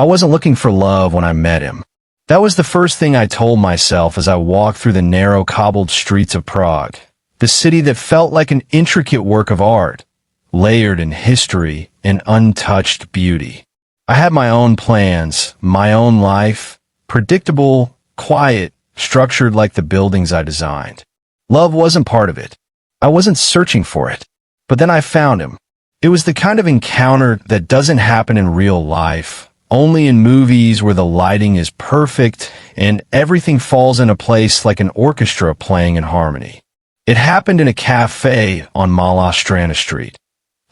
I wasn't looking for love when I met him. That was the first thing I told myself as I walked through the narrow cobbled streets of Prague, the city that felt like an intricate work of art, layered in history and untouched beauty. I had my own plans, my own life, predictable, quiet, structured like the buildings I designed. Love wasn't part of it. I wasn't searching for it. But then I found him. It was the kind of encounter that doesn't happen in real life, only in movies where the lighting is perfect and everything falls into place like an orchestra playing in harmony. It happened in a cafe on Malostrana Street,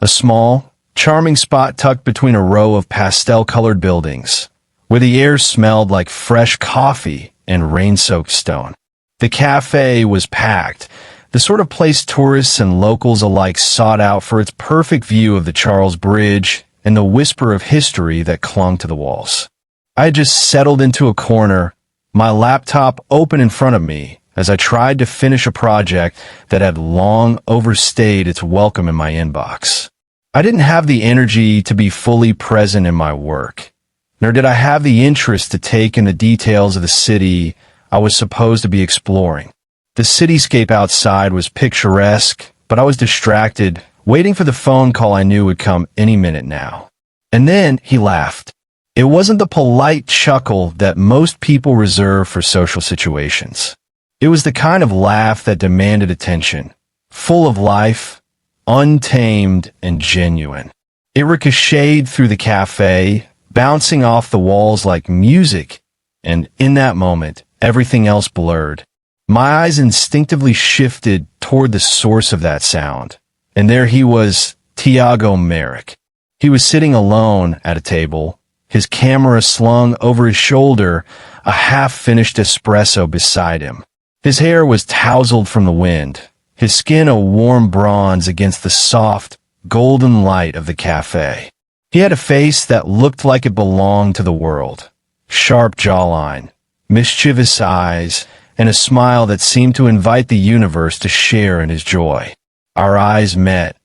a small, charming spot tucked between a row of pastel-colored buildings, where the air smelled like fresh coffee and rain-soaked stone. The cafe was packed, the sort of place tourists and locals alike sought out for its perfect view of the Charles Bridge and the whisper of history that clung to the walls. I had just settled into a corner, my laptop open in front of me, as I tried to finish a project that had long overstayed its welcome in my inbox. I didn't have the energy to be fully present in my work, nor did I have the interest to take in the details of the city I was supposed to be exploring. The cityscape outside was picturesque, but I was distracted, waiting for the phone call I knew would come any minute now. And then he laughed. It wasn't the polite chuckle that most people reserve for social situations. It was the kind of laugh that demanded attention, full of life, untamed and genuine. It ricocheted through the cafe, bouncing off the walls like music, and in that moment, everything else blurred. My eyes instinctively shifted toward the source of that sound, and there he was, Tiago Merrick. He was sitting alone at a table, his camera slung over his shoulder, a half-finished espresso beside him. His hair was tousled from the wind, his skin a warm bronze against the soft, golden light of the cafe. He had a face that looked like it belonged to the world. Sharp jawline, mischievous eyes, and a smile that seemed to invite the universe to share in his joy. Our eyes met,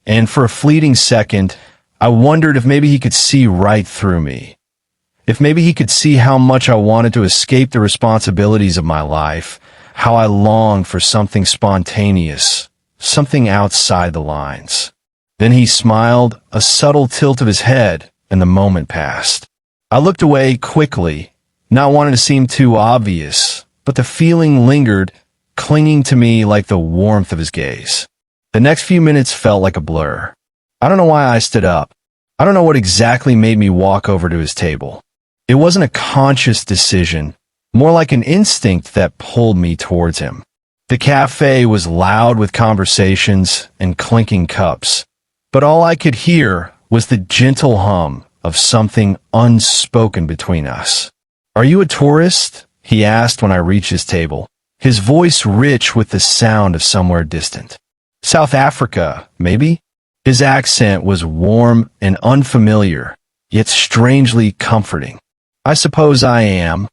and for a fleeting second, I wondered if maybe he could see right through me. If maybe he could see how much I wanted to escape the responsibilities of my life, how I longed for something spontaneous, something outside the lines. Then he smiled, a subtle tilt of his head, and the moment passed. I looked away quickly, not wanting to seem too obvious, but the feeling lingered, clinging to me like the warmth of his gaze. The next few minutes felt like a blur. I don't know why I stood up. I don't know what exactly made me walk over to his table. It wasn't a conscious decision, more like an instinct that pulled me towards him. The cafe was loud with conversations and clinking cups, but all I could hear was the gentle hum of something unspoken between us. "Are you a tourist?" he asked when I reached his table, his voice rich with the sound of somewhere distant. "South Africa, maybe?" His accent was warm and unfamiliar, yet strangely comforting. "I suppose I am,"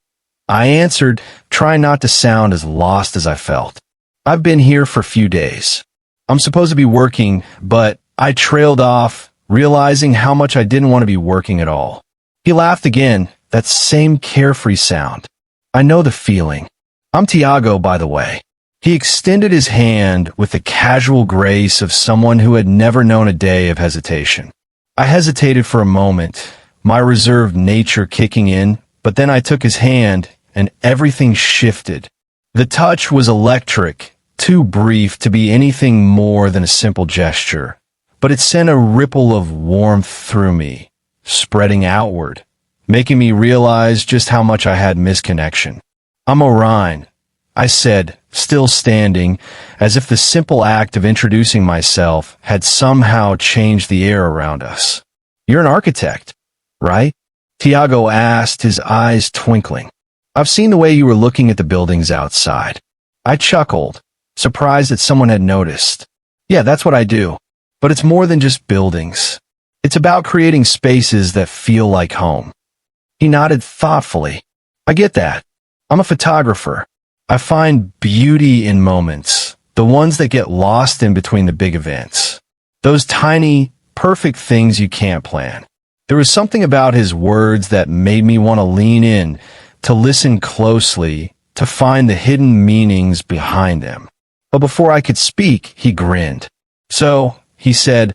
I answered, trying not to sound as lost as I felt. "I've been here for a few days. I'm supposed to be working, but..." I trailed off, realizing how much I didn't want to be working at all. He laughed again, that same carefree sound. "I know the feeling. I'm Tiago, by the way." He extended his hand with the casual grace of someone who had never known a day of hesitation. I hesitated for a moment, my reserved nature kicking in, but then I took his hand, and everything shifted. The touch was electric, too brief to be anything more than a simple gesture, but it sent a ripple of warmth through me, spreading outward, making me realize just how much I had missed connection. "I'm Orion," I said, still standing, as if the simple act of introducing myself had somehow changed the air around us. "You're an architect, right?" Tiago asked, his eyes twinkling. "I've seen the way you were looking at the buildings outside." I chuckled, surprised that someone had noticed. "Yeah, that's what I do. But it's more than just buildings. It's about creating spaces that feel like home." He nodded thoughtfully. "I get that. I'm a photographer. I find beauty in moments, the ones that get lost in between the big events. Those tiny, perfect things you can't plan. There was something about his words that made me want to lean in, to listen closely, to find the hidden meanings behind them. But before I could speak, he grinned. "So," he said,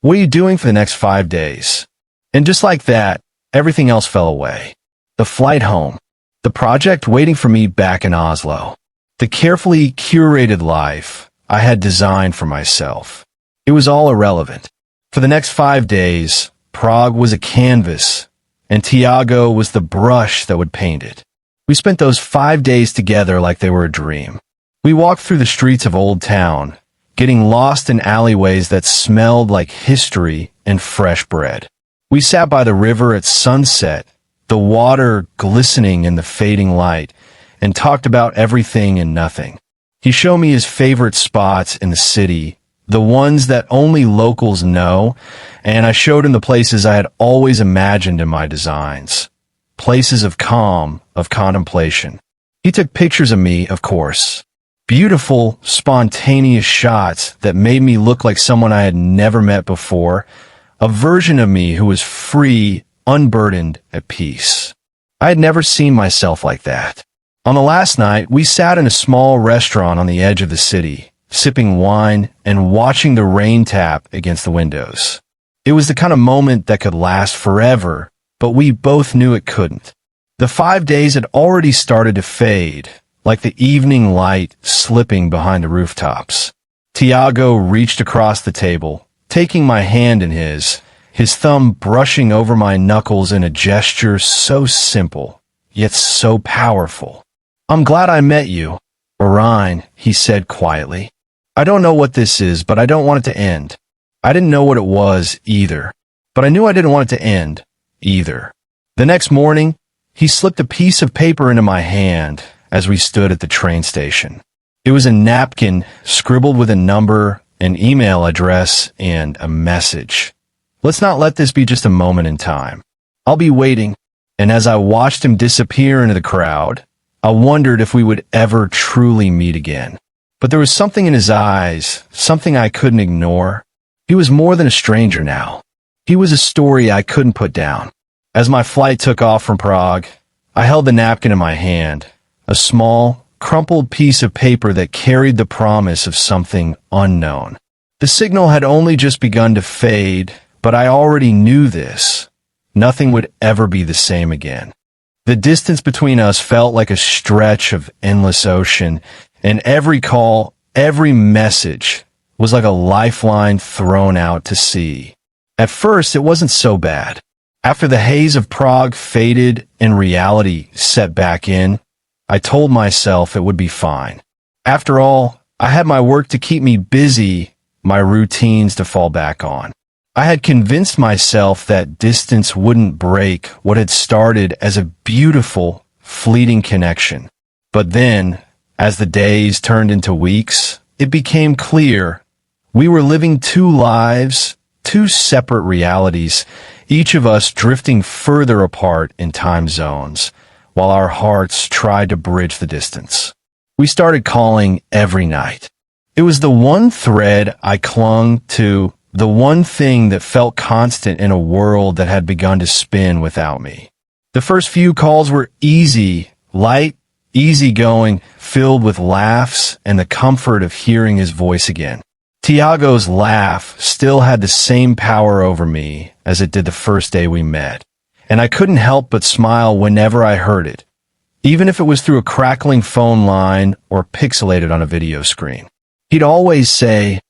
"what are you doing for the next 5 days?" And just like that, everything else fell away. The flight home, the project waiting for me back in Oslo, the carefully curated life I had designed for myself. It was all irrelevant. For the next 5 days, Prague was a canvas, and Tiago was the brush that would paint it. We spent those 5 days together like they were a dream. We walked through the streets of Old Town, getting lost in alleyways that smelled like history and fresh bread. We sat by the river at sunset, the water glistening in the fading light, and talked about everything and nothing. He showed me his favorite spots in the city, the ones that only locals know, and I showed him the places I had always imagined in my designs. Places of calm, of contemplation. He took pictures of me, of course. Beautiful, spontaneous shots that made me look like someone I had never met before, a version of me who was free, unburdened, at peace. I had never seen myself like that. On the last night, we sat in a small restaurant on the edge of the city, sipping wine and watching the rain tap against the windows. It was the kind of moment that could last forever, but we both knew it couldn't. The 5 days had already started to fade, like the evening light slipping behind the rooftops. Tiago reached across the table, taking my hand in his thumb brushing over my knuckles in a gesture so simple, yet so powerful. "I'm glad I met you, Orion," he said quietly. "I don't know what this is, but I don't want it to end." I didn't know what it was either, but I knew I didn't want it to end either. The next morning, he slipped a piece of paper into my hand as we stood at the train station. It was a napkin scribbled with a number, an email address, and a message. "Let's not let this be just a moment in time. I'll be waiting." And as I watched him disappear into the crowd, I wondered if we would ever truly meet again. But there was something in his eyes, something I couldn't ignore. He was more than a stranger now. He was a story I couldn't put down. As my flight took off from Prague, I held the napkin in my hand, a small, crumpled piece of paper that carried the promise of something unknown. The signal had only just begun to fade, but I already knew this. Nothing would ever be the same again. The distance between us felt like a stretch of endless ocean, and every call, every message was like a lifeline thrown out to sea. At first, it wasn't so bad. After the haze of Prague faded and reality set back in, I told myself it would be fine. After all, I had my work to keep me busy, my routines to fall back on. I had convinced myself that distance wouldn't break what had started as a beautiful, fleeting connection. But then, as the days turned into weeks, it became clear we were living two lives, two separate realities, each of us drifting further apart in time zones, while our hearts tried to bridge the distance. We started calling every night. It was the one thread I clung to, the one thing that felt constant in a world that had begun to spin without me. The first few calls were easy, light, easygoing, filled with laughs and the comfort of hearing his voice again. Tiago's laugh still had the same power over me as it did the first day we met, and I couldn't help but smile whenever I heard it, even if it was through a crackling phone line or pixelated on a video screen. He'd always say,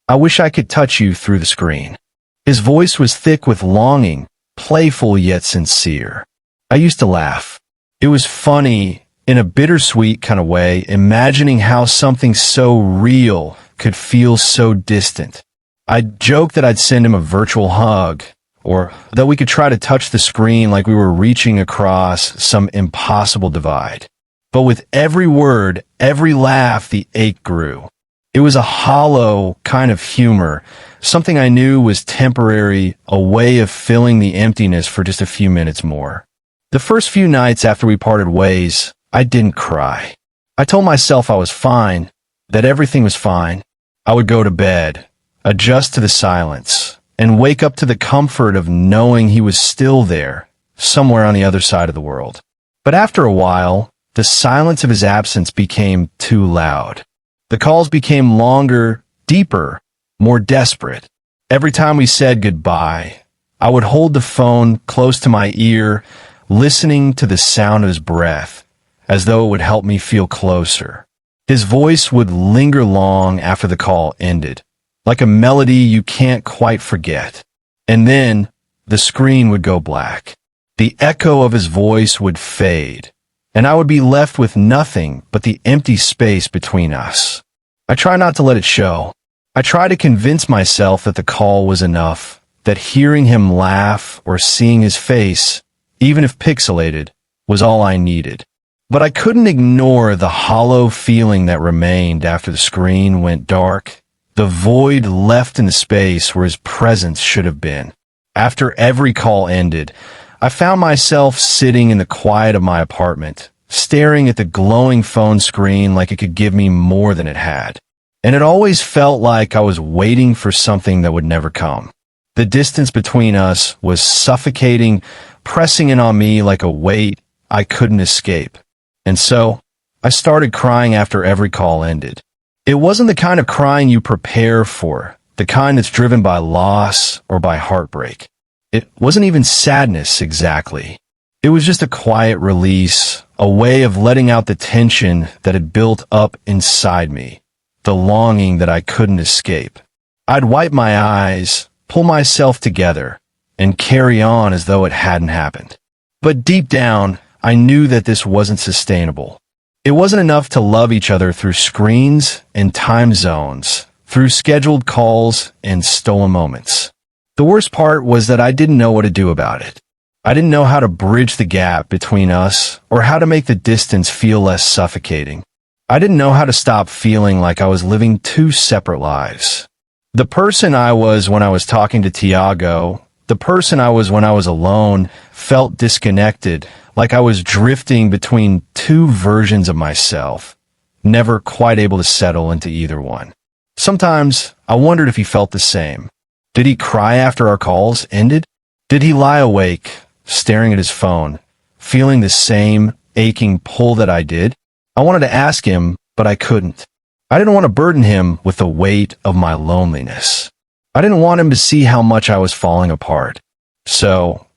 "I wish I could touch you through the screen." His voice was thick with longing, playful yet sincere. I used to laugh. It was funny, in a bittersweet kind of way, imagining how something so real could feel so distant. I'd joke that I'd send him a virtual hug, or that we could try to touch the screen like we were reaching across some impossible divide. But with every word, every laugh, the ache grew. It was a hollow kind of humor, something I knew was temporary, a way of filling the emptiness for just a few minutes more. The first few nights after we parted ways, I didn't cry. I told myself I was fine, that everything was fine. I would go to bed, adjust to the silence, and wake up to the comfort of knowing he was still there, somewhere on the other side of the world. But after a while, the silence of his absence became too loud. The calls became longer, deeper, more desperate. Every time we said goodbye, I would hold the phone close to my ear, listening to the sound of his breath, as though it would help me feel closer. His voice would linger long after the call ended, like a melody you can't quite forget. And then the screen would go black. The echo of his voice would fade, and I would be left with nothing but the empty space between us. I try not to let it show. I try to convince myself that the call was enough, that hearing him laugh or seeing his face, even if pixelated, was all I needed. But I couldn't ignore the hollow feeling that remained after the screen went dark, the void left in the space where his presence should have been. After every call ended, I found myself sitting in the quiet of my apartment, staring at the glowing phone screen like it could give me more than it had. And it always felt like I was waiting for something that would never come. The distance between us was suffocating, pressing in on me like a weight I couldn't escape. And so, I started crying after every call ended. It wasn't the kind of crying you prepare for, the kind that's driven by loss or by heartbreak. It wasn't even sadness exactly. It was just a quiet release, a way of letting out the tension that had built up inside me, the longing that I couldn't escape. I'd wipe my eyes, pull myself together, and carry on as though it hadn't happened. But deep down, I knew that this wasn't sustainable. It wasn't enough to love each other through screens and time zones, through scheduled calls and stolen moments. The worst part was that I didn't know what to do about it. I didn't know how to bridge the gap between us or how to make the distance feel less suffocating. I didn't know how to stop feeling like I was living two separate lives. The person I was when I was talking to Tiago, the person I was when I was alone, felt disconnected, like I was drifting between two versions of myself, never quite able to settle into either one. Sometimes I wondered if he felt the same. Did he cry after our calls ended? Did he lie awake, staring at his phone, feeling the same aching pull that I did? I wanted to ask him, but I couldn't. I didn't want to burden him with the weight of my loneliness. I didn't want him to see how much I was falling apart. So,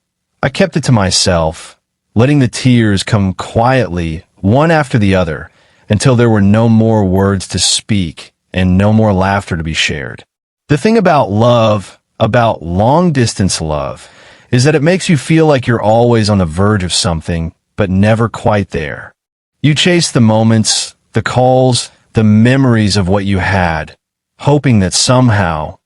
I kept it to myself, letting the tears come quietly, one after the other, until there were no more words to speak and no more laughter to be shared. The thing about love, about long-distance love, is that it makes you feel like you're always on the verge of something, but never quite there. You chase the moments, the calls, the memories of what you had, hoping that somehow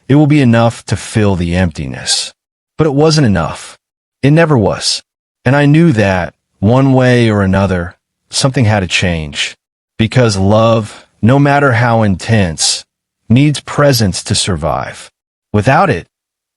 it will be enough to fill the emptiness. But it wasn't enough. It never was. And I knew that, one way or another, something had to change. Because love, no matter how intense, needs presence to survive. Without it,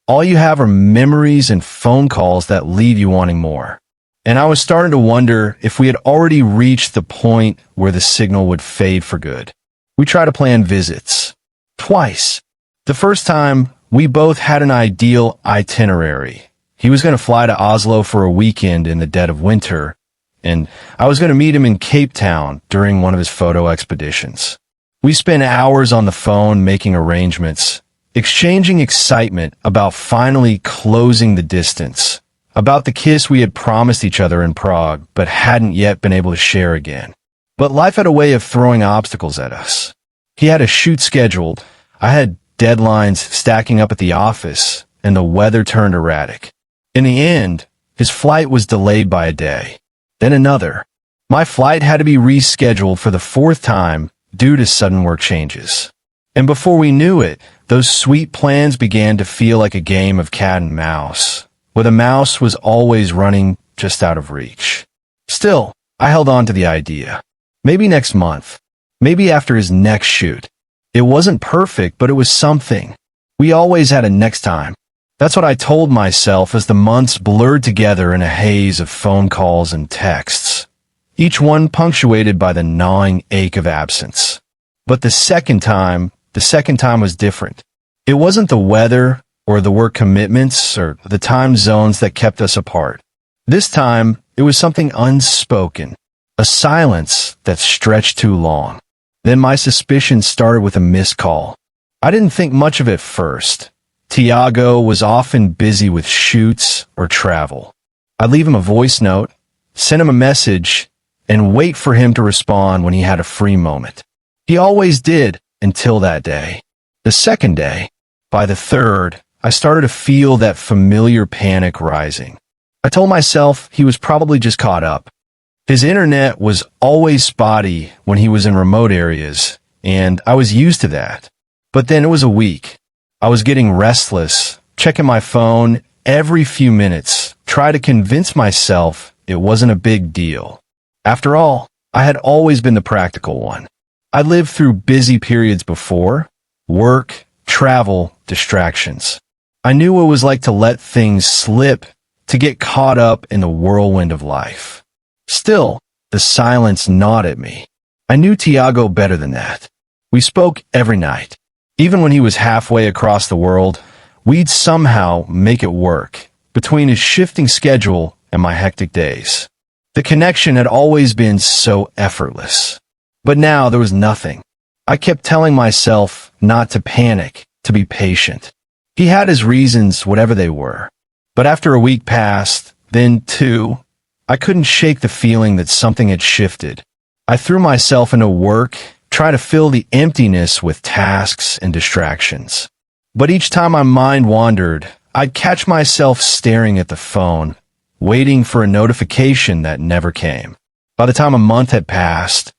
all you have are memories and phone calls that leave you wanting more. And I was starting to wonder if we had already reached the point where the signal would fade for good. We tried to plan visits. Twice. The first time, we both had an ideal itinerary. He was going to fly to Oslo for a weekend in the dead of winter, and I was going to meet him in Cape Town during one of his photo expeditions. We spent hours on the phone making arrangements, exchanging excitement about finally closing the distance, about the kiss we had promised each other in Prague but hadn't yet been able to share again. But life had a way of throwing obstacles at us. He had a shoot scheduled, I had deadlines stacking up at the office, and the weather turned erratic. In the end, his flight was delayed by a day, then another. My flight had to be rescheduled for the fourth time due to sudden work changes. And before we knew it, those sweet plans began to feel like a game of cat and mouse, where the mouse was always running just out of reach. Still, I held on to the idea. Maybe next month. Maybe after his next shoot. It wasn't perfect, but it was something. We always had a next time. That's what I told myself as the months blurred together in a haze of phone calls and texts, each one punctuated by the gnawing ache of absence. But the second time was different. It wasn't the weather, or the work commitments, or the time zones that kept us apart. This time, it was something unspoken, a silence that stretched too long. Then my suspicions started with a missed call. I didn't think much of it first. Tiago was often busy with shoots or travel. I'd leave him a voice note, send him a message, and wait for him to respond when he had a free moment. He always did until that day. The second day, by the third, I started to feel that familiar panic rising. I told myself he was probably just caught up. His internet was always spotty when he was in remote areas, and I was used to that. But then it was a week. I was getting restless, checking my phone every few minutes, trying to convince myself it wasn't a big deal. After all, I had always been the practical one. I lived through busy periods before: work, travel, distractions. I knew what it was like to let things slip, to get caught up in the whirlwind of life. Still, the silence gnawed at me. I knew Tiago better than that. We spoke every night. Even when he was halfway across the world, we'd somehow make it work, between his shifting schedule and my hectic days. The connection had always been so effortless. But now there was nothing. I kept telling myself not to panic, to be patient. He had his reasons, whatever they were. But after a week passed, then two, I couldn't shake the feeling that something had shifted. I threw myself into work, trying to fill the emptiness with tasks and distractions. But each time my mind wandered, I'd catch myself staring at the phone, waiting for a notification that never came. By the time a month had passed,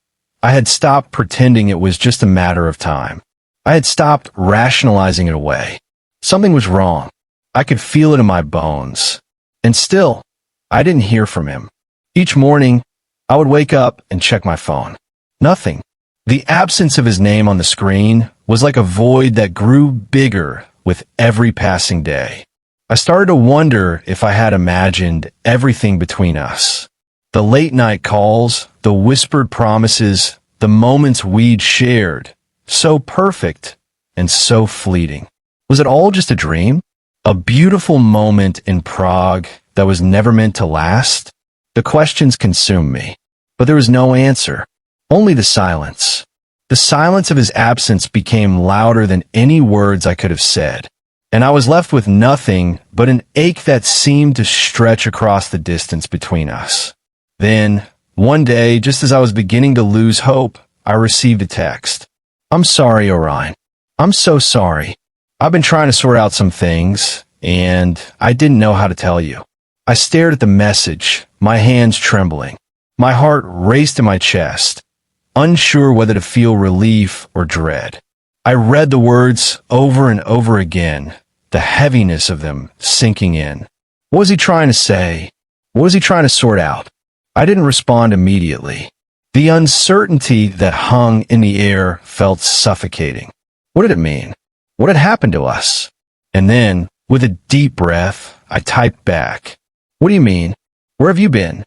I had stopped pretending it was just a matter of time. I had stopped rationalizing it away. Something was wrong. I could feel it in my bones. And still, I didn't hear from him. Each morning, I would wake up and check my phone. Nothing. The absence of his name on the screen was like a void that grew bigger with every passing day. I started to wonder if I had imagined everything between us. The late-night calls, the whispered promises, the moments we'd shared. So perfect and so fleeting. Was it all just a dream? A beautiful moment in Prague that was never meant to last? The questions consumed me, but there was no answer. Only the silence. The silence of his absence became louder than any words I could have said, and I was left with nothing but an ache that seemed to stretch across the distance between us. Then, one day, just as I was beginning to lose hope, I received a text. "I'm sorry, Orion. I'm so sorry. I've been trying to sort out some things, and I didn't know how to tell you." I stared at the message, my hands trembling. My heart raced in my chest, unsure whether to feel relief or dread. I read the words over and over again, the heaviness of them sinking in. What was he trying to say? What was he trying to sort out? I didn't respond immediately. The uncertainty that hung in the air felt suffocating. What did it mean? What had happened to us? And then, with a deep breath, I typed back, "What do you mean? Where have you been?"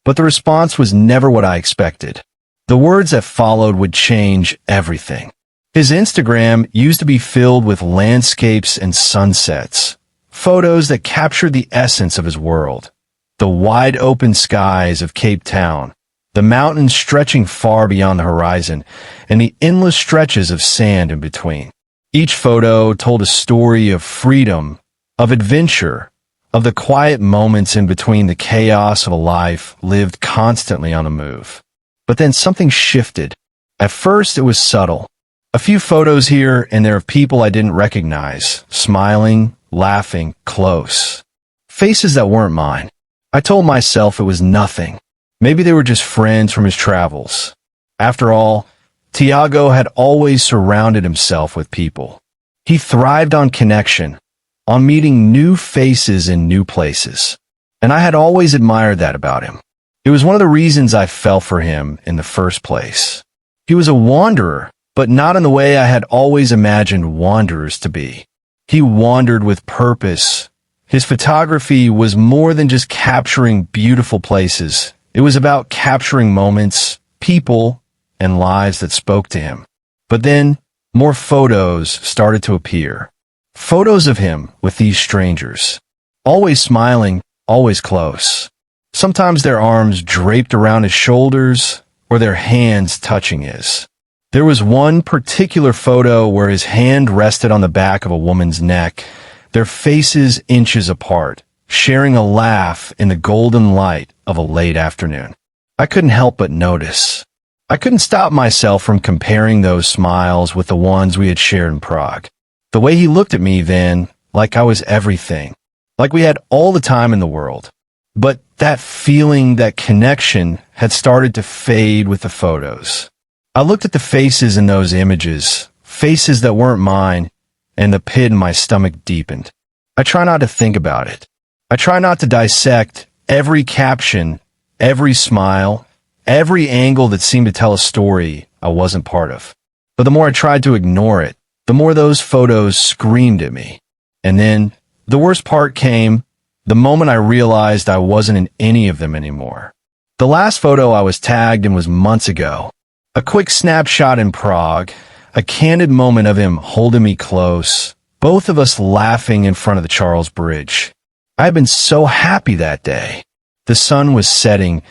But the response was never what I expected. The words that followed would change everything. His Instagram used to be filled with landscapes and sunsets, photos that captured the essence of his world. The wide open skies of Cape Town, the mountains stretching far beyond the horizon, and the endless stretches of sand in between. Each photo told a story of freedom, of adventure, of the quiet moments in between the chaos of a life lived constantly on the move. But then something shifted. At first, it was subtle. A few photos here and there of people I didn't recognize, smiling, laughing, close. Faces that weren't mine. I told myself it was nothing. Maybe they were just friends from his travels. After all, Tiago had always surrounded himself with people. He thrived on connection, on meeting new faces in new places. And I had always admired that about him. It was one of the reasons I fell for him in the first place. He was a wanderer, but not in the way I had always imagined wanderers to be. He wandered with purpose. His photography was more than just capturing beautiful places. It was about capturing moments, people, and lives that spoke to him. But then, more photos started to appear. Photos of him with these strangers. Always smiling, always close. Sometimes their arms draped around his shoulders, or their hands touching his. There was one particular photo where his hand rested on the back of a woman's neck, their faces inches apart, sharing a laugh in the golden light of a late afternoon. I couldn't help but notice. I couldn't stop myself from comparing those smiles with the ones we had shared in Prague. The way he looked at me then, like I was everything, like we had all the time in the world. But that feeling, that connection, had started to fade with the photos. I looked at the faces in those images, faces that weren't mine, and the pit in my stomach deepened. I try not to think about it. I try not to dissect every caption, every smile, every angle that seemed to tell a story I wasn't part of. But the more I tried to ignore it, the more those photos screamed at me. And then, the worst part came the moment I realized I wasn't in any of them anymore. The last photo I was tagged in was months ago. A quick snapshot in Prague, a candid moment of him holding me close, both of us laughing in front of the Charles Bridge. I had been so happy that day. The sun was setting,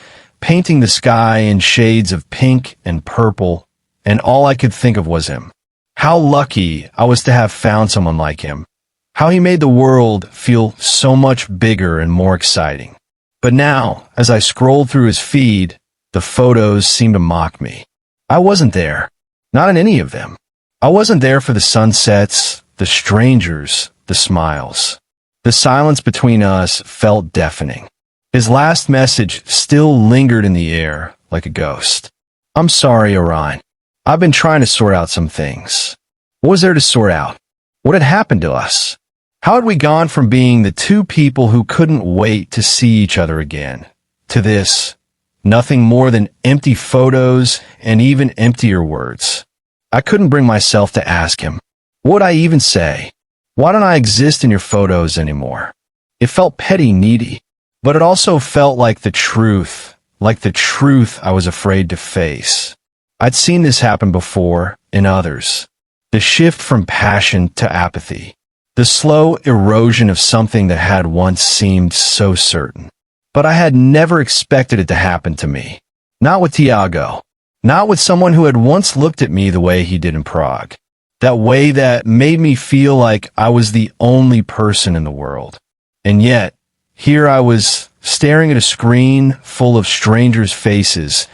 painting the sky in shades of pink and purple, and all I could think of was him. How lucky I was to have found someone like him. How he made the world feel so much bigger and more exciting. But now, as I scrolled through his feed, the photos seemed to mock me. I wasn't there. Not in any of them. I wasn't there for the sunsets, the strangers, the smiles. The silence between us felt deafening. His last message still lingered in the air like a ghost. I'm sorry, Orion. I've been trying to sort out some things. What was there to sort out? What had happened to us? How had we gone from being the two people who couldn't wait to see each other again, to this, nothing more than empty photos and even emptier words? I couldn't bring myself to ask him. What would I even say? Why don't I exist in your photos anymore? It felt petty, needy, but it also felt like the truth I was afraid to face. I'd seen this happen before in others. The shift from passion to apathy. The slow erosion of something that had once seemed so certain. But I had never expected it to happen to me. Not with Tiago. Not with someone who had once looked at me the way he did in Prague. That way that made me feel like I was the only person in the world. And yet, here I was staring at a screen full of strangers' faces,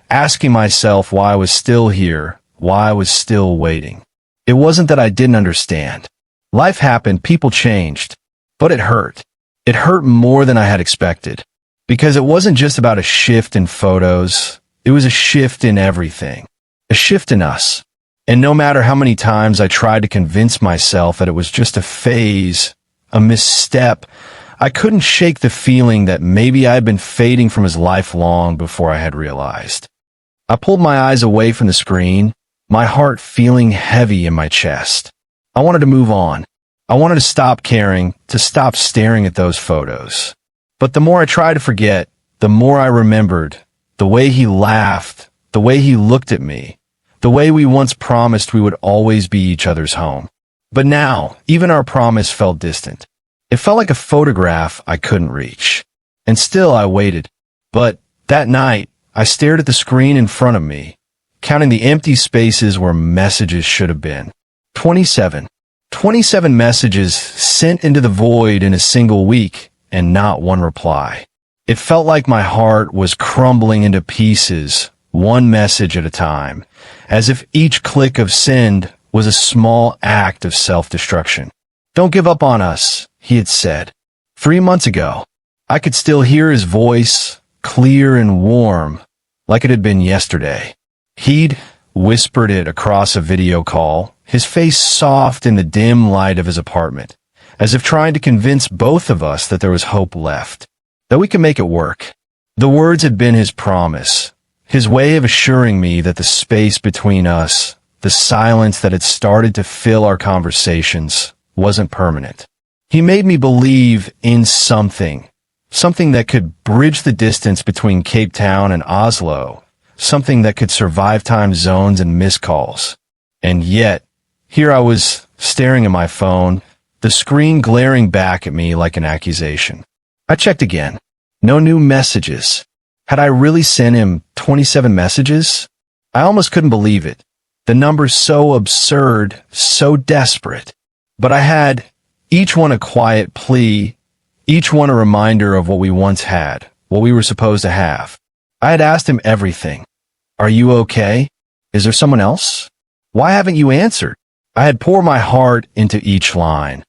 asking myself why I was still here, why I was still waiting. It wasn't that I didn't understand. Life happened, people changed, but it hurt. It hurt more than I had expected, because it wasn't just about a shift in photos, it was a shift in everything, a shift in us. And no matter how many times I tried to convince myself that it was just a phase, a misstep, I couldn't shake the feeling that maybe I had been fading from his life long before I had realized. I pulled my eyes away from the screen, my heart feeling heavy in my chest. I wanted to move on. I wanted to stop caring, to stop staring at those photos. But the more I tried to forget, the more I remembered the way he laughed, the way he looked at me, the way we once promised we would always be each other's home. But now, even our promise felt distant. It felt like a photograph I couldn't reach. And still I waited. But that night, I stared at the screen in front of me, counting the empty spaces where messages should have been. 27. 27 messages sent into the void in a single week, and not one reply. It felt like my heart was crumbling into pieces, one message at a time, as if each click of send was a small act of self-destruction. Don't give up on us, he had said. 3 months ago, I could still hear his voice, clear and warm, like it had been yesterday. He'd whispered it across a video call, his face soft in the dim light of his apartment, as if trying to convince both of us that there was hope left, that we could make it work. The words had been his promise, his way of assuring me that the space between us, the silence that had started to fill our conversations, wasn't permanent. He made me believe in something that could bridge the distance between Cape Town and Oslo, something that could survive time zones and missed calls. And yet, here I was staring at my phone, the screen glaring back at me like an accusation. I checked again. No new messages. Had I really sent him 27 messages? I almost couldn't believe it. The numbers so absurd, so desperate. But I had, each one a quiet plea, each one a reminder of what we once had, what we were supposed to have. I had asked him everything. Are you okay? Is there someone else? Why haven't you answered? I had poured my heart into each line,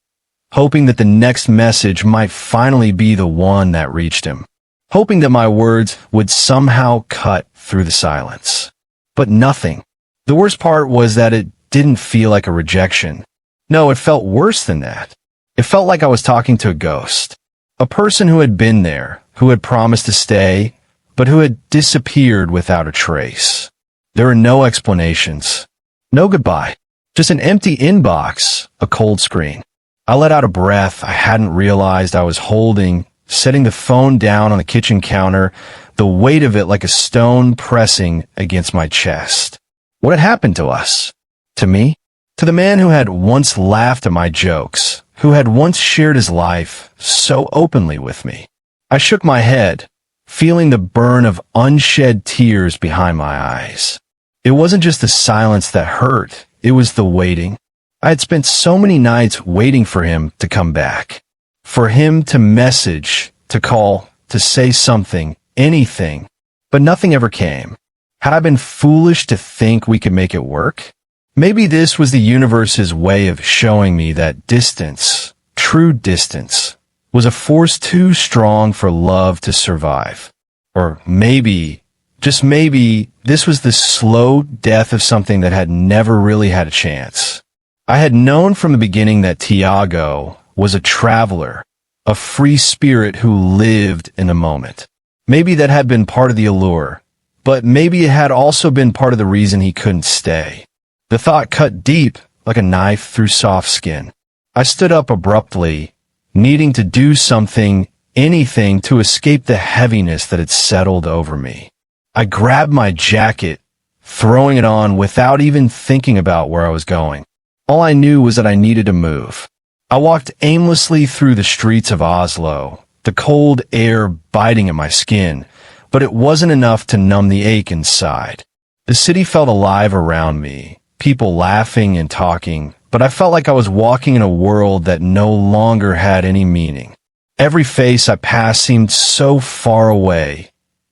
hoping that the next message might finally be the one that reached him, hoping that my words would somehow cut through the silence. But nothing. The worst part was that it didn't feel like a rejection. No, it felt worse than that. It felt like I was talking to a ghost, a person who had been there, who had promised to stay, but who had disappeared without a trace. There were no explanations, no goodbye, just an empty inbox, a cold screen. I let out a breath I hadn't realized I was holding, setting the phone down on the kitchen counter, the weight of it like a stone pressing against my chest. What had happened to us? To me? To the man who had once laughed at my jokes, who had once shared his life so openly with me. I shook my head, feeling the burn of unshed tears behind my eyes. It wasn't just the silence that hurt, it was the waiting. I had spent so many nights waiting for him to come back, for him to message, to call, to say something, anything, but nothing ever came. Had I been foolish to think we could make it work? Maybe this was the universe's way of showing me that distance, true distance, was a force too strong for love to survive. Or maybe, just maybe, this was the slow death of something that had never really had a chance. I had known from the beginning that Tiago was a traveler, a free spirit who lived in the moment. Maybe that had been part of the allure, but maybe it had also been part of the reason he couldn't stay. The thought cut deep like a knife through soft skin. I stood up abruptly, needing to do something, anything to escape the heaviness that had settled over me. I grabbed my jacket, throwing it on without even thinking about where I was going. All I knew was that I needed to move. I walked aimlessly through the streets of Oslo, the cold air biting at my skin, but it wasn't enough to numb the ache inside. The city felt alive around me, people laughing and talking, but I felt like I was walking in a world that no longer had any meaning. Every face I passed seemed so far away,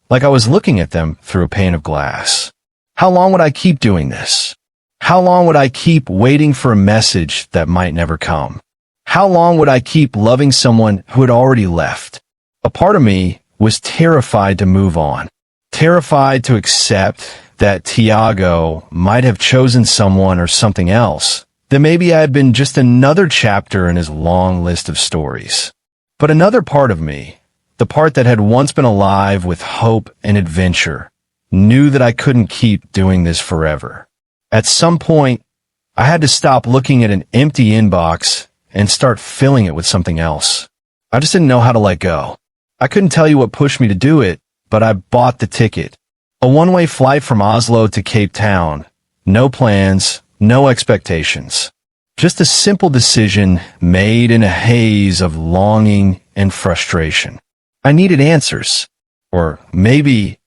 like I was looking at them through a pane of glass. How long would I keep doing this? How long would I keep waiting for a message that might never come? How long would I keep loving someone who had already left? A part of me was terrified to move on, terrified to accept that Tiago might have chosen someone or something else, that maybe I had been just another chapter in his long list of stories. But another part of me, the part that had once been alive with hope and adventure, knew that I couldn't keep doing this forever. At some point, I had to stop looking at an empty inbox and start filling it with something else. I just didn't know how to let go. I couldn't tell you what pushed me to do it, but I bought the ticket. A one-way flight from Oslo to Cape Town. No plans, no expectations. Just a simple decision made in a haze of longing and frustration. I needed answers. Or maybe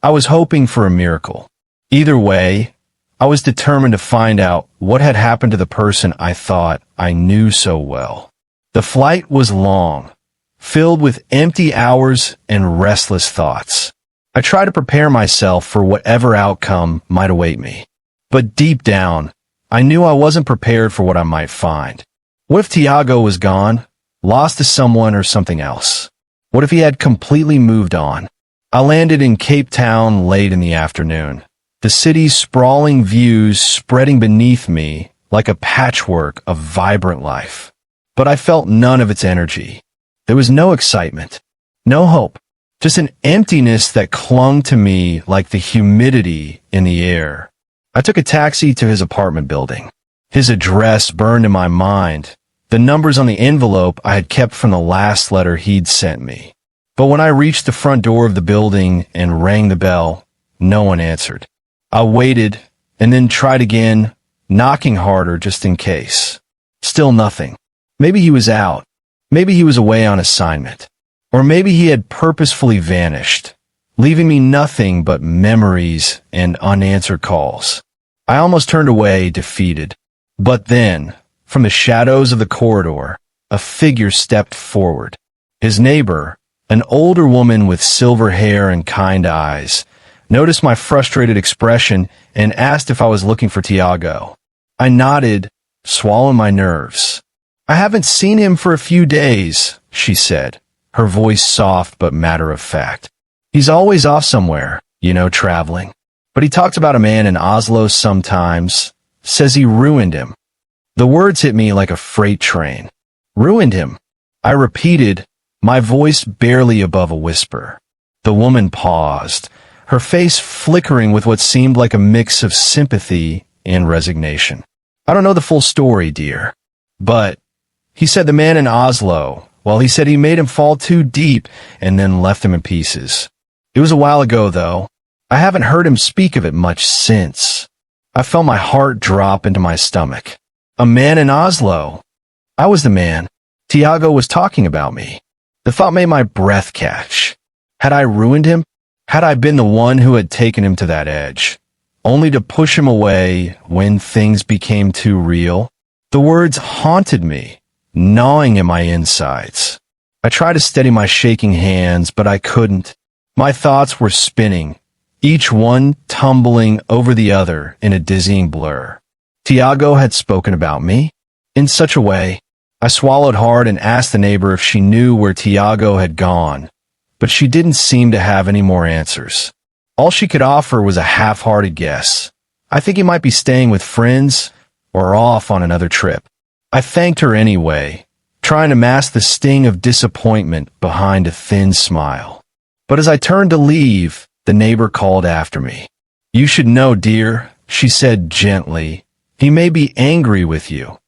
I was hoping for a miracle. Either way, I was determined to find out what had happened to the person I thought I knew so well. The flight was long, filled with empty hours and restless thoughts. I tried to prepare myself for whatever outcome might await me. But deep down, I knew I wasn't prepared for what I might find. What if Tiago was gone, lost to someone or something else? What if he had completely moved on? I landed in Cape Town late in the afternoon, the city's sprawling views spreading beneath me like a patchwork of vibrant life. But I felt none of its energy. There was no excitement, no hope, just an emptiness that clung to me like the humidity in the air. I took a taxi to his apartment building. His address burned in my mind, the numbers on the envelope I had kept from the last letter he'd sent me. But when I reached the front door of the building and rang the bell, no one answered. I waited and then tried again, knocking harder just in case. Still nothing. Maybe he was out. Maybe he was away on assignment. Or maybe he had purposefully vanished, leaving me nothing but memories and unanswered calls. I almost turned away, defeated. But then, from the shadows of the corridor, a figure stepped forward. His neighbor, an older woman with silver hair and kind eyes, noticed my frustrated expression and asked if I was looking for Tiago. I nodded, swallowing my nerves. "I haven't seen him for a few days," she said, her voice soft but matter-of-fact. "He's always off somewhere, traveling. But he talks about a man in Oslo sometimes, says he ruined him." The words hit me like a freight train. "Ruined him?" I repeated, my voice barely above a whisper. The woman paused, her face flickering with what seemed like a mix of sympathy and resignation. "I don't know the full story, dear. But he said the man in Oslo, well, he said he made him fall too deep and then left him in pieces. It was a while ago, though. I haven't heard him speak of it much since." I felt my heart drop into my stomach. A man in Oslo. I was the man. Tiago was talking about me. The thought made my breath catch. Had I ruined him? Had I been the one who had taken him to that edge, only to push him away when things became too real? The words haunted me, gnawing at my insides. I tried to steady my shaking hands, but I couldn't. My thoughts were spinning, each one tumbling over the other in a dizzying blur. Tiago had spoken about me? In such a way. I swallowed hard and asked the neighbor if she knew where Tiago had gone, but she didn't seem to have any more answers. All she could offer was a half-hearted guess. "I think he might be staying with friends or off on another trip." I thanked her anyway, trying to mask the sting of disappointment behind a thin smile. But as I turned to leave, the neighbor called after me. "You should know, dear," she said gently. "He may be angry with you,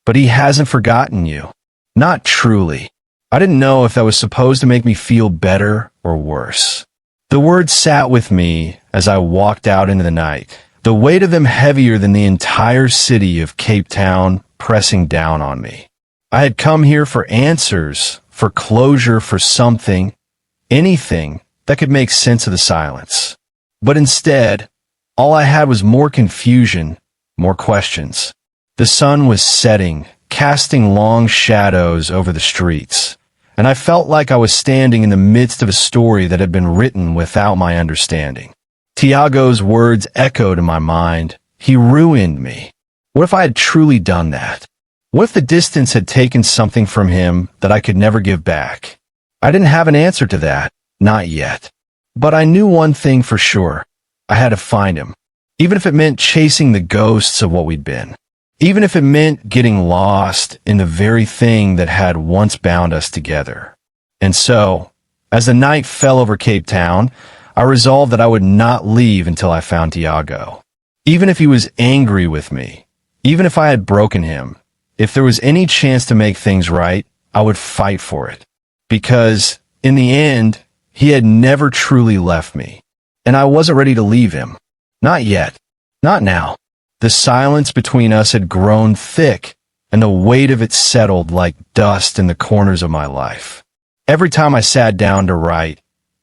but he hasn't forgotten you. Not truly." I didn't know if that was supposed to make me feel better or worse. The words sat with me as I walked out into the night, the weight of them heavier than the entire city of Cape Town pressing down on me. I had come here for answers, for closure, for something, anything that could make sense of the silence. But instead, all I had was more confusion, more questions. The sun was setting, casting long shadows over the streets, and I felt like I was standing in the midst of a story that had been written without my understanding. Tiago's words echoed in my mind. He ruined me. What if I had truly done that? What if the distance had taken something from him that I could never give back? I didn't have an answer to that, not yet. But I knew one thing for sure. I had to find him, even if it meant chasing the ghosts of what we'd been. Even if it meant getting lost in the very thing that had once bound us together. And so, as the night fell over Cape Town, I resolved that I would not leave until I found Tiago. Even if he was angry with me, even if I had broken him, if there was any chance to make things right, I would fight for it. Because, in the end, he had never truly left me. And I wasn't ready to leave him. Not yet. Not now. The silence between us had grown thick, and the weight of it settled like dust in the corners of my life. Every time I sat down to write,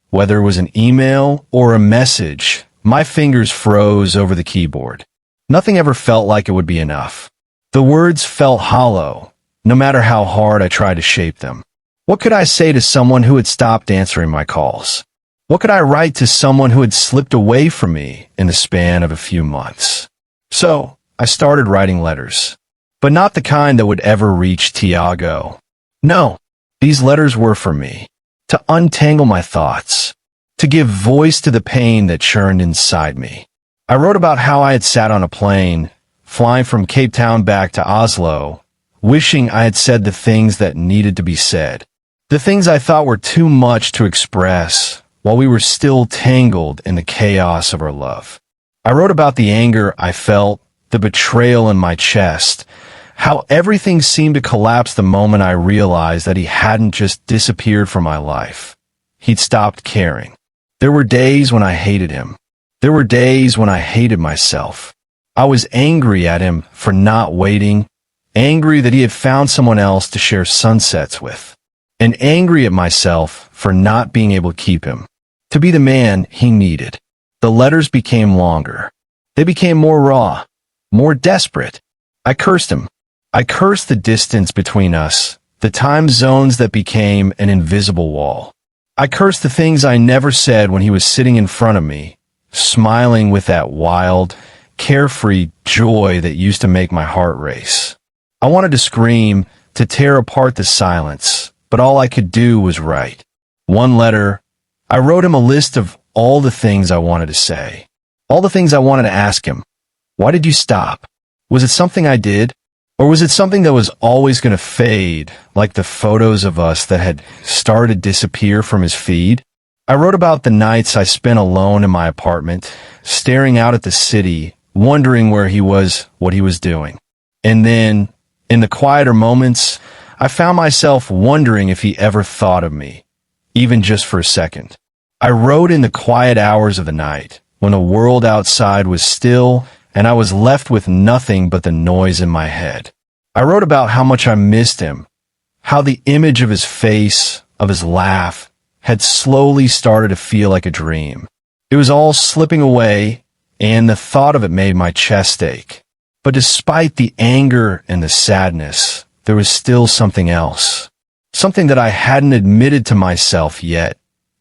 whether it was an email or a message, my fingers froze over the keyboard. Nothing ever felt like it would be enough. The words felt hollow, no matter how hard I tried to shape them. What could I say to someone who had stopped answering my calls? What could I write to someone who had slipped away from me in the span of a few months? So, I started writing letters, but not the kind that would ever reach Tiago. No, these letters were for me, to untangle my thoughts, to give voice to the pain that churned inside me. I wrote about how I had sat on a plane, flying from Cape Town back to Oslo, wishing I had said the things that needed to be said, the things I thought were too much to express while we were still tangled in the chaos of our love. I wrote about the anger I felt, the betrayal in my chest, how everything seemed to collapse the moment I realized that he hadn't just disappeared from my life. He'd stopped caring. There were days when I hated him. There were days when I hated myself. I was angry at him for not waiting, angry that he had found someone else to share sunsets with, and angry at myself for not being able to keep him, to be the man he needed. The letters became longer. They became more raw, more desperate. I cursed him. I cursed the distance between us, the time zones that became an invisible wall. I cursed the things I never said when he was sitting in front of me, smiling with that wild, carefree joy that used to make my heart race. I wanted to scream, to tear apart the silence, but all I could do was write. One letter, I wrote him a list of all the things I wanted to say, all the things I wanted to ask him. Why did you stop? Was it something I did? Or was it something that was always going to fade, like the photos of us that had started to disappear from his feed? I wrote about the nights I spent alone in my apartment, staring out at the city, wondering where he was, what he was doing. And then, in the quieter moments, I found myself wondering if he ever thought of me, even just for a second. I wrote in the quiet hours of the night, when the world outside was still and I was left with nothing but the noise in my head. I wrote about how much I missed him, how the image of his face, of his laugh, had slowly started to feel like a dream. It was all slipping away, and the thought of it made my chest ache. But despite the anger and the sadness, there was still something else. Something that I hadn't admitted to myself yet,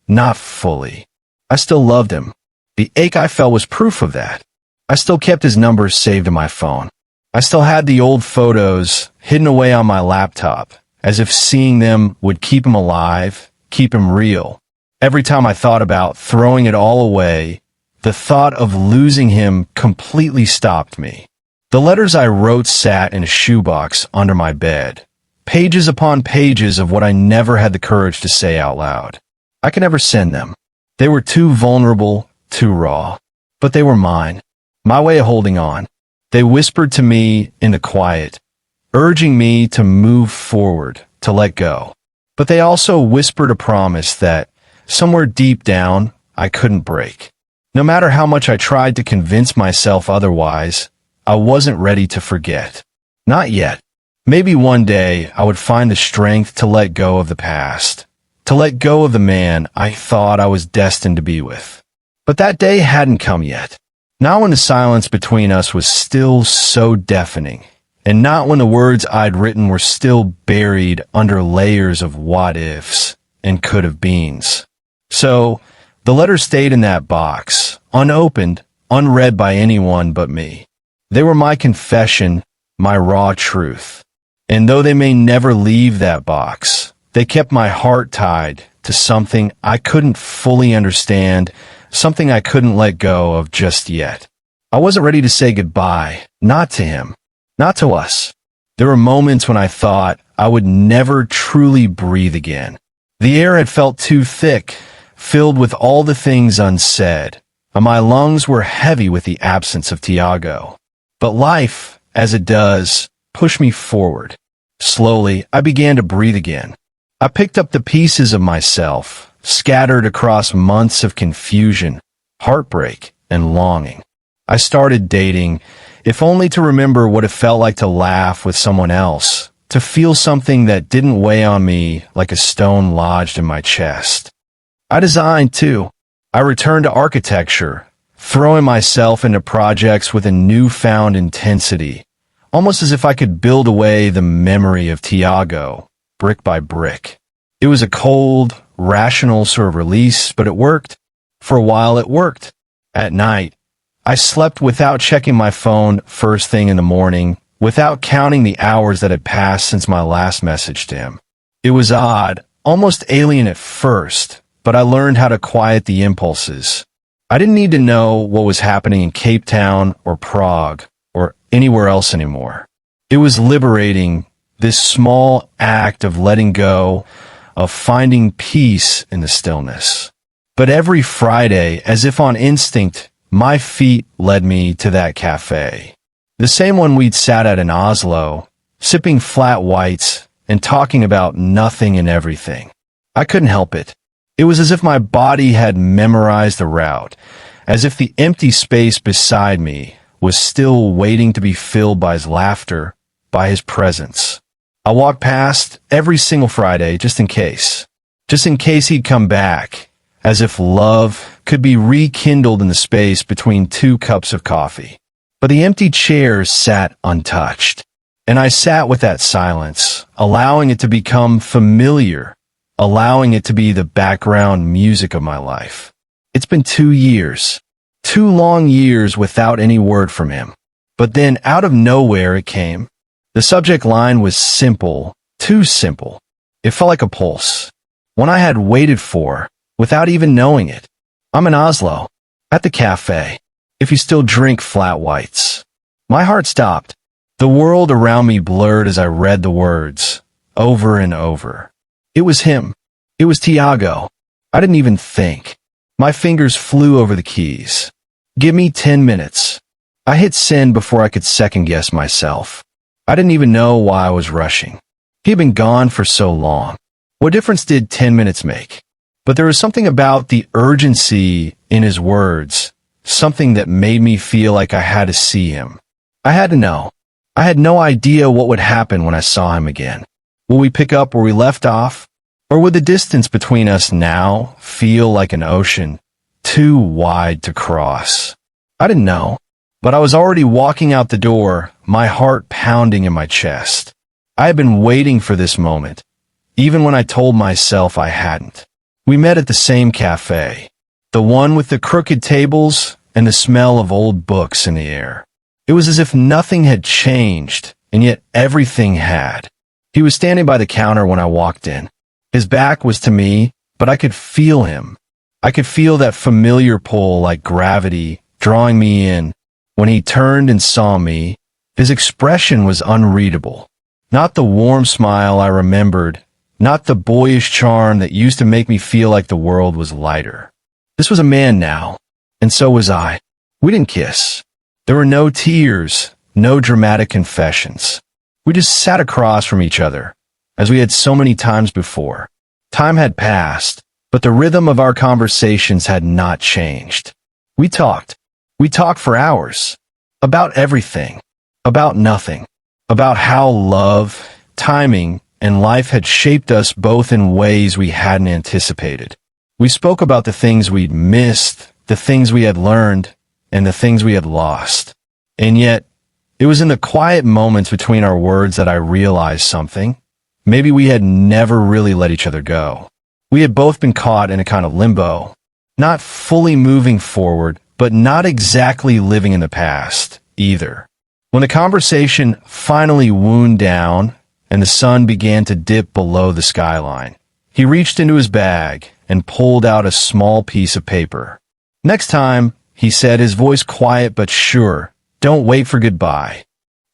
not fully. I still loved him. The ache I felt was proof of that. I still kept his numbers saved in my phone. I still had the old photos hidden away on my laptop, as if seeing them would keep him alive, keep him real. Every time I thought about throwing it all away, the thought of losing him completely stopped me. The letters I wrote sat in a shoebox under my bed, pages upon pages of what I never had the courage to say out loud. I could never send them. They were too vulnerable, too raw. But they were mine. My way of holding on. They whispered to me in the quiet, urging me to move forward, to let go. But they also whispered a promise that, somewhere deep down, I couldn't break. No matter how much I tried to convince myself otherwise, I wasn't ready to forget. Not yet. Maybe one day I would find the strength to let go of the past, to let go of the man I thought I was destined to be with. But that day hadn't come yet. Not when the silence between us was still so deafening, and not when the words I'd written were still buried under layers of what-ifs and could-have-beens. So, the letters stayed in that box, unopened, unread by anyone but me. They were my confession, my raw truth. And though they may never leave that box, they kept my heart tied to something I couldn't fully understand, something I couldn't let go of just yet. I wasn't ready to say goodbye, not to him, not to us. There were moments when I thought I would never truly breathe again. The air had felt too thick, filled with all the things unsaid, and my lungs were heavy with the absence of Tiago. But life, as it does, pushed me forward. Slowly, I began to breathe again. I picked up the pieces of myself, scattered across months of confusion, heartbreak, and longing. I started dating, if only to remember what it felt like to laugh with someone else, to feel something that didn't weigh on me like a stone lodged in my chest. I designed, too. I returned to architecture, throwing myself into projects with a newfound intensity, almost as if I could build away the memory of Tiago, brick by brick. It was a cold, rational sort of release, but it worked. For a while it worked. At night, I slept without checking my phone first thing in the morning, without counting the hours that had passed since my last message to him. It was odd, almost alien at first, but I learned how to quiet the impulses. I didn't need to know what was happening in Cape Town or Prague or anywhere else anymore. It was liberating, this small act of letting go, of finding peace in the stillness. But every Friday, as if on instinct, my feet led me to that cafe. The same one we'd sat at in Oslo, sipping flat whites and talking about nothing and everything. I couldn't help it. It was as if my body had memorized the route, as if the empty space beside me was still waiting to be filled by his laughter, by his presence. I walked past every single Friday just in case. Just in case he'd come back, as if love could be rekindled in the space between 2 cups of coffee. But the empty chairs sat untouched. And I sat with that silence, allowing it to become familiar, allowing it to be the background music of my life. It's been 2 years, 2 long years without any word from him. But then out of nowhere it came. The subject line was simple, too simple. It felt like a pulse, one I had waited for, without even knowing it. I'm in Oslo, at the cafe, if you still drink flat whites. My heart stopped. The world around me blurred as I read the words, over and over. It was him. It was Tiago. I didn't even think. My fingers flew over the keys. Give me 10 minutes. I hit send before I could second-guess myself. I didn't even know why I was rushing. He had been gone for so long. What difference did 10 minutes make? But there was something about the urgency in his words, something that made me feel like I had to see him. I had to know. I had no idea what would happen when I saw him again. Will we pick up where we left off? Or would the distance between us now feel like an ocean, too wide to cross? I didn't know, but I was already walking out the door, my heart pounding in my chest. I had been waiting for this moment, even when I told myself I hadn't. We met at the same cafe, the one with the crooked tables and the smell of old books in the air. It was as if nothing had changed, and yet everything had. He was standing by the counter when I walked in. His back was to me, but I could feel him. I could feel that familiar pull like gravity drawing me in. When he turned and saw me, his expression was unreadable. Not the warm smile I remembered, not the boyish charm that used to make me feel like the world was lighter. This was a man now, and so was I. We didn't kiss. There were no tears, no dramatic confessions. We just sat across from each other, as we had so many times before. Time had passed, but the rhythm of our conversations had not changed. We talked. We talked for hours. About everything. About nothing. About how love, timing, and life had shaped us both in ways we hadn't anticipated. We spoke about the things we'd missed, the things we had learned, and the things we had lost. And yet, it was in the quiet moments between our words that I realized something. Maybe we had never really let each other go. We had both been caught in a kind of limbo, not fully moving forward, but not exactly living in the past either. When the conversation finally wound down and the sun began to dip below the skyline, he reached into his bag and pulled out a small piece of paper. Next time, he said, his voice quiet but sure, don't wait for goodbye.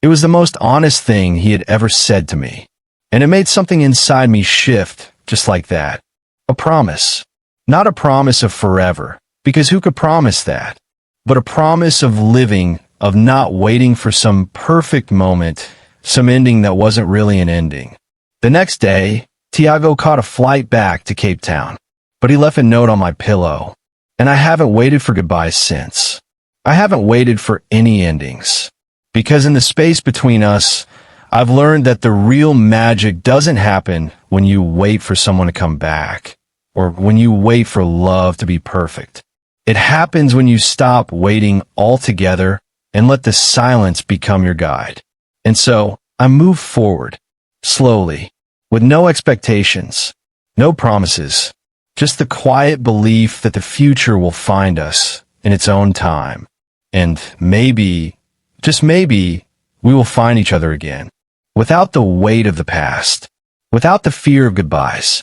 It was the most honest thing he had ever said to me, and it made something inside me shift just like that. A promise. Not a promise of forever, because who could promise that? But a promise of living, of not waiting for some perfect moment, some ending that wasn't really an ending. The next day, Tiago caught a flight back to Cape Town, but he left a note on my pillow, and I haven't waited for goodbyes since. I haven't waited for any endings, because in the space between us, I've learned that the real magic doesn't happen when you wait for someone to come back, or when you wait for love to be perfect. It happens when you stop waiting altogether and let the silence become your guide. And so, I move forward, slowly, with no expectations, no promises, just the quiet belief that the future will find us in its own time. And maybe, just maybe, we will find each other again, without the weight of the past, without the fear of goodbyes.